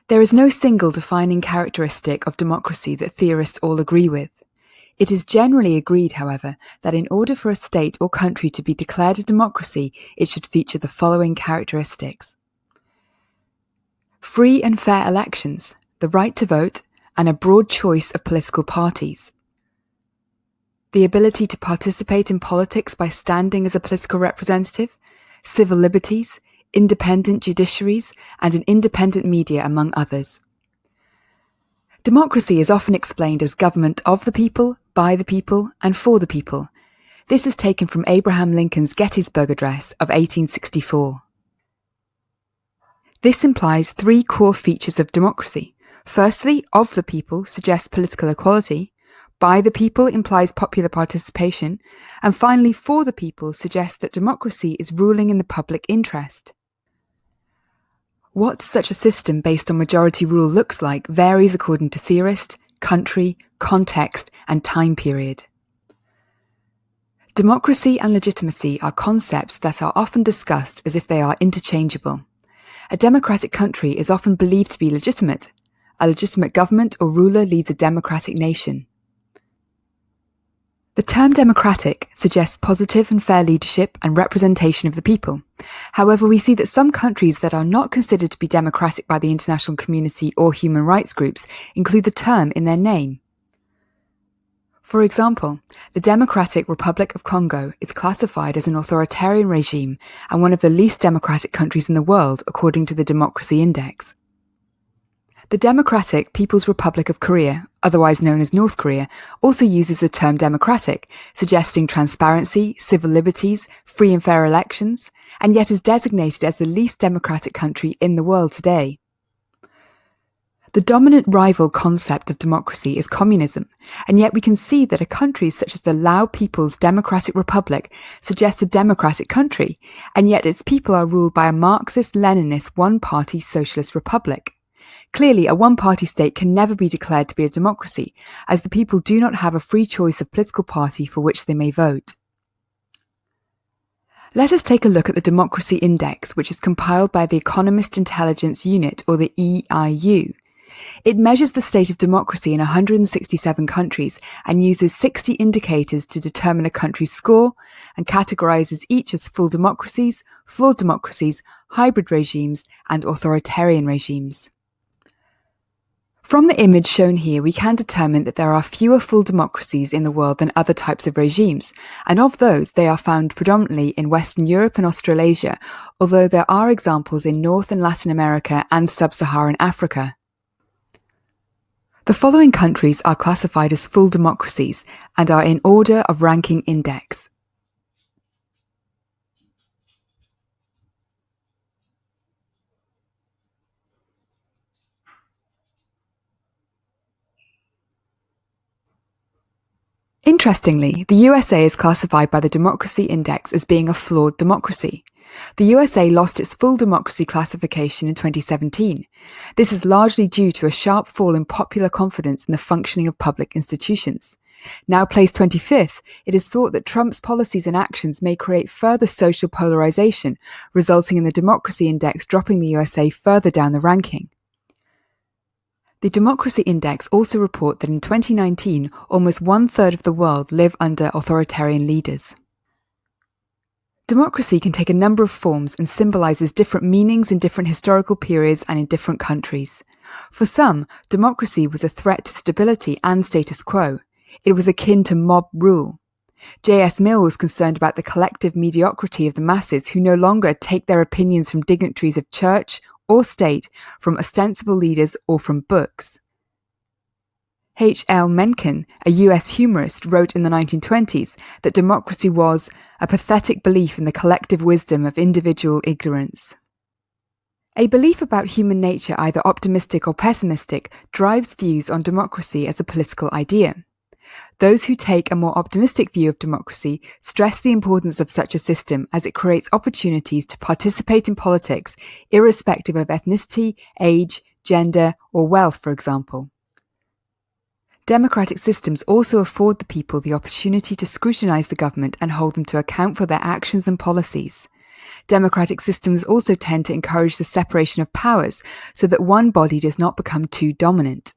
There is no single defining characteristic of democracy that theorists all agree with. It is generally agreed, however, that in order for a state or country to be declared a democracy, it should feature the following characteristics: free and fair elections, the right to vote, and a broad choice of political parties. The ability to participate in politics by standing as a political representative, civil liberties, independent judiciaries, and an independent media, among others. Democracy is often explained as government of the people, by the people, and for the people. This is taken from Abraham Lincoln's Gettysburg Address of 1864. This implies three core features of democracy. Firstly, of the people suggests political equality, by the people implies popular participation, and finally, for the people suggests that democracy is ruling in the public interest. What such a system based on majority rule looks like varies according to theorist, country, context, and time period. Democracy and legitimacy are concepts that are often discussed as if they are interchangeable. A democratic country is often believed to be legitimate. A legitimate government or ruler leads a democratic nation. The term democratic suggests positive and fair leadership and representation of the people. However, we see that some countries that are not considered to be democratic by the international community or human rights groups include the term in their name. For example, the Democratic Republic of Congo is classified as an authoritarian regime and one of the least democratic countries in the world, according to the Democracy Index. The Democratic People's Republic of Korea, otherwise known as North Korea, also uses the term democratic, suggesting transparency, civil liberties, free and fair elections, and yet is designated as the least democratic country in the world today. The dominant rival concept of democracy is communism, and yet we can see that a country such as the Lao People's Democratic Republic suggests a democratic country, and yet its people are ruled by a Marxist-Leninist one-party socialist republic. Clearly, a one-party state can never be declared to be a democracy, as the people do not have a free choice of political party for which they may vote. Let us take a look at the Democracy Index, which is compiled by the Economist Intelligence Unit, or the EIU. It measures the state of democracy in 167 countries and uses 60 indicators to determine a country's score and categorizes each as full democracies, flawed democracies, hybrid regimes, and authoritarian regimes. From the image shown here, we can determine that there are fewer full democracies in the world than other types of regimes, and of those, they are found predominantly in Western Europe and Australasia, although there are examples in North and Latin America and Sub-Saharan Africa. The following countries are classified as full democracies and are in order of ranking index. Interestingly, the USA is classified by the Democracy Index as being a flawed democracy. The USA lost its full democracy classification in 2017. This is largely due to a sharp fall in popular confidence in the functioning of public institutions. Now placed 25th, it is thought that Trump's policies and actions may create further social polarization, resulting in the Democracy Index dropping the USA further down the ranking. The Democracy Index also report that in 2019, almost one-third of the world live under authoritarian leaders. Democracy can take a number of forms and symbolizes different meanings in different historical periods and in different countries. For some, democracy was a threat to stability and status quo. It was akin to mob rule. J.S. Mill was concerned about the collective mediocrity of the masses who no longer take their opinions from dignitaries of church or state, from ostensible leaders, or from books. H. L. Mencken, a US humorist, wrote in the 1920s that democracy was a pathetic belief in the collective wisdom of individual ignorance. A belief about human nature, either optimistic or pessimistic, drives views on democracy as a political idea. Those who take a more optimistic view of democracy stress the importance of such a system as it creates opportunities to participate in politics, irrespective of ethnicity, age, gender, or wealth, for example. Democratic systems also afford the people the opportunity to scrutinize the government and hold them to account for their actions and policies. Democratic systems also tend to encourage the separation of powers so that one body does not become too dominant.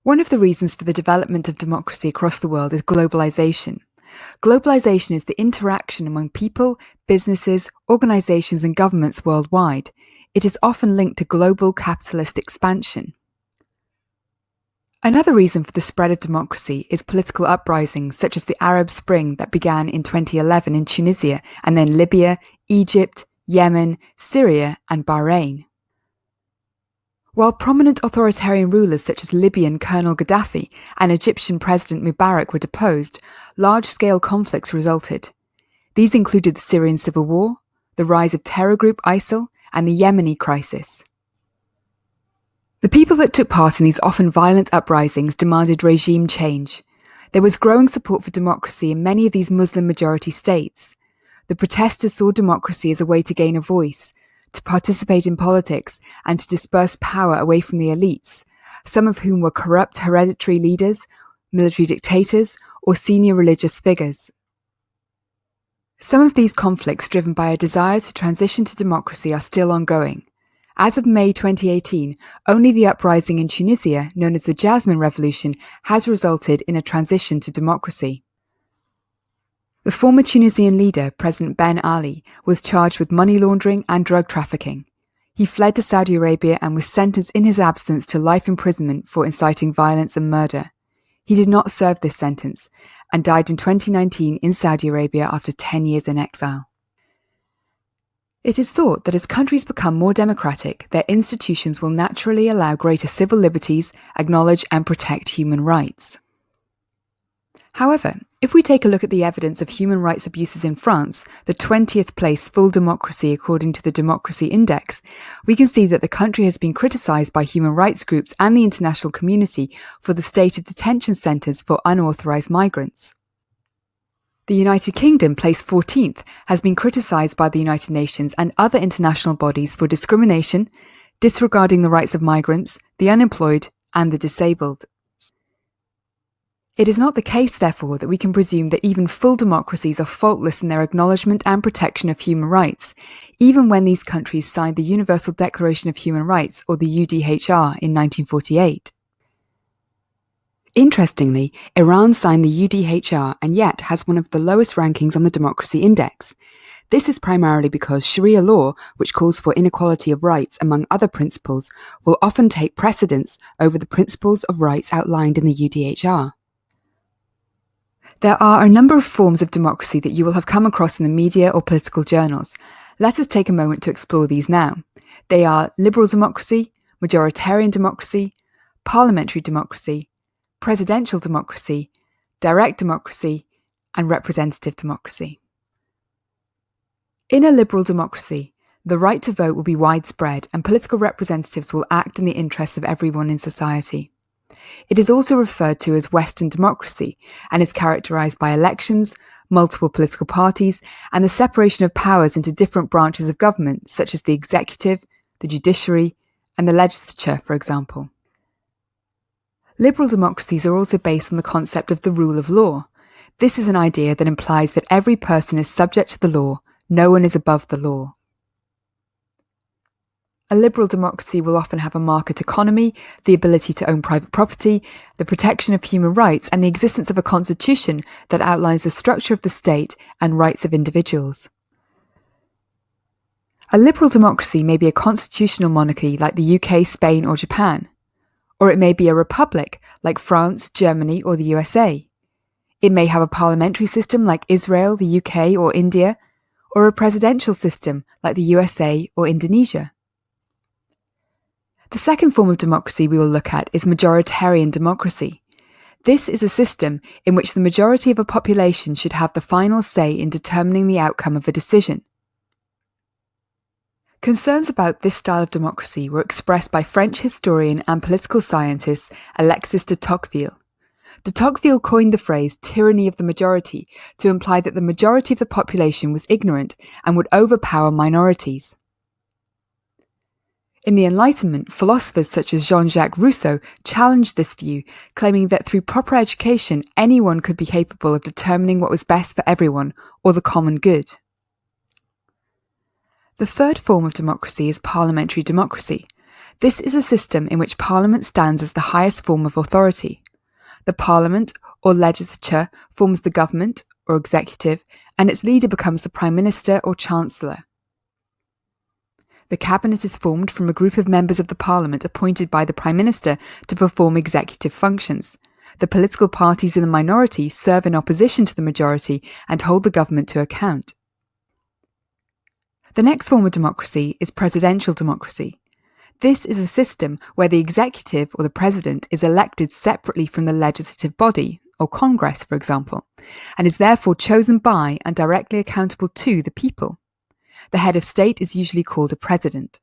One of the reasons for the development of democracy across the world is globalisation. Globalisation is the interaction among people, businesses, organisations and governments worldwide. It is often linked to global capitalist expansion. Another reason for the spread of democracy is political uprisings such as the Arab Spring that began in 2011 in Tunisia and then Libya, Egypt, Yemen, Syria and Bahrain. While prominent authoritarian rulers such as Libyan Colonel Gaddafi and Egyptian President Mubarak were deposed, large-scale conflicts resulted. These included the Syrian civil war, the rise of terror group ISIL, and the Yemeni crisis. The people that took part in these often violent uprisings demanded regime change. There was growing support for democracy in many of these Muslim-majority states. The protesters saw democracy as a way to gain a voice, to participate in politics, and to disperse power away from the elites, some of whom were corrupt hereditary leaders, military dictators, or senior religious figures. Some of these conflicts driven by a desire to transition to democracy are still ongoing. As of May 2018, only the uprising in Tunisia, known as the Jasmine Revolution, has resulted in a transition to democracy. The former Tunisian leader, President Ben Ali, was charged with money laundering and drug trafficking. He fled to Saudi Arabia and was sentenced in his absence to life imprisonment for inciting violence and murder. He did not serve this sentence and died in 2019 in Saudi Arabia after 10 years in exile. It is thought that as countries become more democratic, their institutions will naturally allow greater civil liberties, acknowledge and protect human rights. However, if we take a look at the evidence of human rights abuses in France, the 20th place full democracy according to the Democracy Index, we can see that the country has been criticised by human rights groups and the international community for the state of detention centres for unauthorised migrants. The United Kingdom, placed 14th, has been criticised by the United Nations and other international bodies for discrimination, disregarding the rights of migrants, the unemployed, and the disabled. It is not the case, therefore, that we can presume that even full democracies are faultless in their acknowledgement and protection of human rights, even when these countries signed the Universal Declaration of Human Rights, or the UDHR, in 1948. Interestingly, Iran signed the UDHR and yet has one of the lowest rankings on the Democracy Index. This is primarily because Sharia law, which calls for inequality of rights among other principles, will often take precedence over the principles of rights outlined in the UDHR. There are a number of forms of democracy that you will have come across in the media or political journals. Let us take a moment to explore these now. They are liberal democracy, majoritarian democracy, parliamentary democracy, presidential democracy, direct democracy, and representative democracy. In a liberal democracy, the right to vote will be widespread and political representatives will act in the interests of everyone in society. It is also referred to as Western democracy and is characterised by elections, multiple political parties, and the separation of powers into different branches of government, such as the executive, the judiciary, and the legislature, for example. Liberal democracies are also based on the concept of the rule of law. This is an idea that implies that every person is subject to the law, no one is above the law. A liberal democracy will often have a market economy, the ability to own private property, the protection of human rights, and the existence of a constitution that outlines the structure of the state and rights of individuals. A liberal democracy may be a constitutional monarchy like the UK, Spain, or Japan. Or it may be a republic like France, Germany, or the USA. It may have a parliamentary system like Israel, the UK, or India, or a presidential system like the USA or Indonesia. The second form of democracy we will look at is majoritarian democracy. This is a system in which the majority of a population should have the final say in determining the outcome of a decision. Concerns about this style of democracy were expressed by French historian and political scientist Alexis de Tocqueville. De Tocqueville coined the phrase tyranny of the majority to imply that the majority of the population was ignorant and would overpower minorities. In the Enlightenment, philosophers such as Jean-Jacques Rousseau challenged this view, claiming that through proper education, anyone could be capable of determining what was best for everyone, or the common good. The third form of democracy is parliamentary democracy. This is a system in which Parliament stands as the highest form of authority. The Parliament, or legislature, forms the government, or executive, and its leader becomes the Prime Minister or Chancellor. The Cabinet is formed from a group of members of the Parliament appointed by the Prime Minister to perform executive functions. The political parties in the minority serve in opposition to the majority and hold the government to account. The next form of democracy is presidential democracy. This is a system where the executive or the president is elected separately from the legislative body, or Congress for example, and is therefore chosen by and directly accountable to the people. The head of state is usually called a president.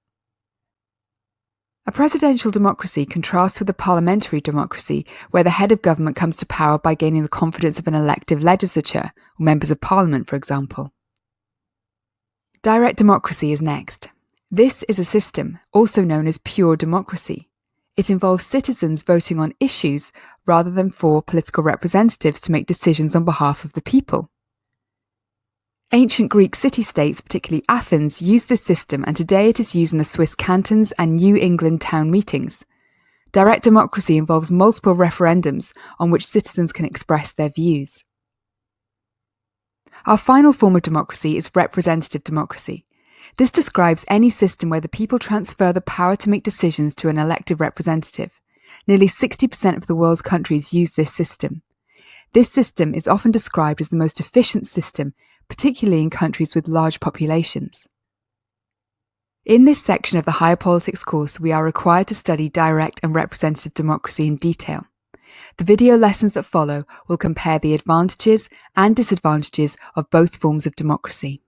A presidential democracy contrasts with a parliamentary democracy where the head of government comes to power by gaining the confidence of an elective legislature, or members of parliament for example. Direct democracy is next. This is a system, also known as pure democracy. It involves citizens voting on issues rather than for political representatives to make decisions on behalf of the people. Ancient Greek city-states, particularly Athens, used this system, and today it is used in the Swiss cantons and New England town meetings. Direct democracy involves multiple referendums on which citizens can express their views. Our final form of democracy is representative democracy. This describes any system where the people transfer the power to make decisions to an elected representative. Nearly 60% of the world's countries use this system. This system is often described as the most efficient system, particularly in countries with large populations. In this section of the Higher Politics course, we are required to study direct and representative democracy in detail. The video lessons that follow will compare the advantages and disadvantages of both forms of democracy.